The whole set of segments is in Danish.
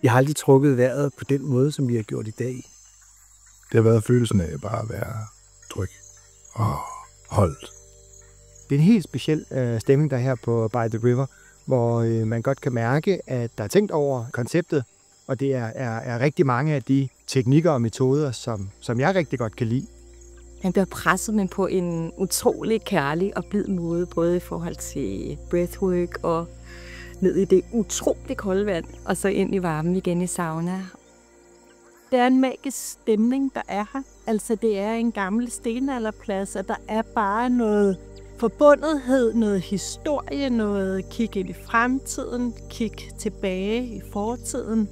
Jeg har aldrig trukket vejret på den måde, som vi har gjort i dag. Det har været følelsen af bare at være tryg og holdt. Det er en helt speciel stemning, der er her på By the River, hvor man godt kan mærke, at der er tænkt over konceptet, og det er rigtig mange af de teknikker og metoder, som jeg rigtig godt kan lide. Han bliver presset med på en utrolig kærlig og blid måde, både i forhold til breathwork og ned i det utrolig kolde vand, og så ind i varmen igen i sauna. Det er en magisk stemning, der er her. Altså, det er en gammel stenalderplads, og der er bare noget forbundethed, noget historie, noget kig ind i fremtiden, kig tilbage i fortiden.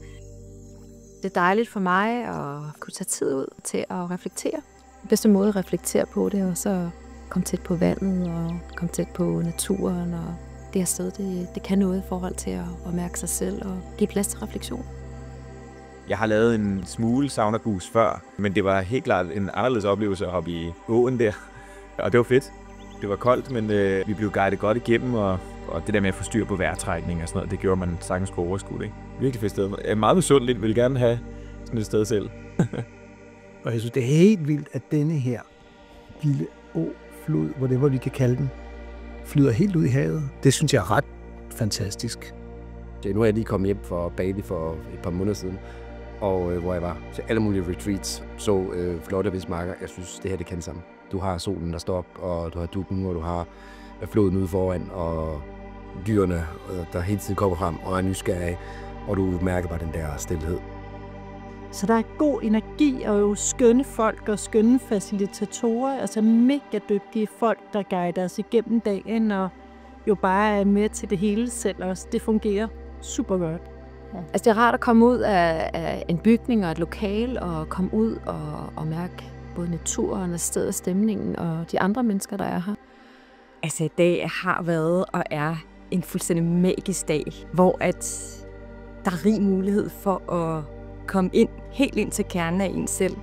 Det er dejligt for mig at kunne tage tid ud til at reflektere. Den bedste måde at reflektere på det, og så komme tæt på vandet og komme tæt på naturen. Og det her sted, det kan noget i forhold til at mærke sig selv og give plads til refleksion. Jeg har lavet en smule saunabus før, men det var helt klart en anderledes oplevelse at hoppe i åen der. Og det var fedt. Det var koldt, men vi blev guidet godt igennem, og det der med at få styr på vejrtrækning og sådan noget, det gjorde man sagtens på overskud, ikke? Virkelig fedt sted. Jeg er meget misundelig, vil gerne have sådan et sted selv. Og jeg synes, det er helt vildt, at denne her lille flod, whatever vi kan kalde den, flyder helt ud i havet. Det synes jeg er ret fantastisk. Nu er jeg lige kommet hjem fra Bali for et par måneder siden, og hvor jeg var til alle mulige retreats, så flotte vismarker. Jeg synes, det her det kan sammen. Du har solen, der står op, og du har dukken, og du har floden ude foran, og dyrene, der hele tiden kommer frem og er nysgerrige, og du mærker bare den der stilhed. Så der er god energi, og jo skønne folk og skønne facilitatorer, altså mega dygtige folk, der guider os igennem dagen, og jo bare er med til det hele selv også. Det fungerer super godt. Ja. Altså det er rart at komme ud af en bygning og et lokal, og komme ud og mærke både naturen og stedet, stemningen og de andre mennesker, der er her. Altså i dag har været og er en fuldstændig magisk dag, hvor at der er rig mulighed for at komme helt ind til kernen af en selv.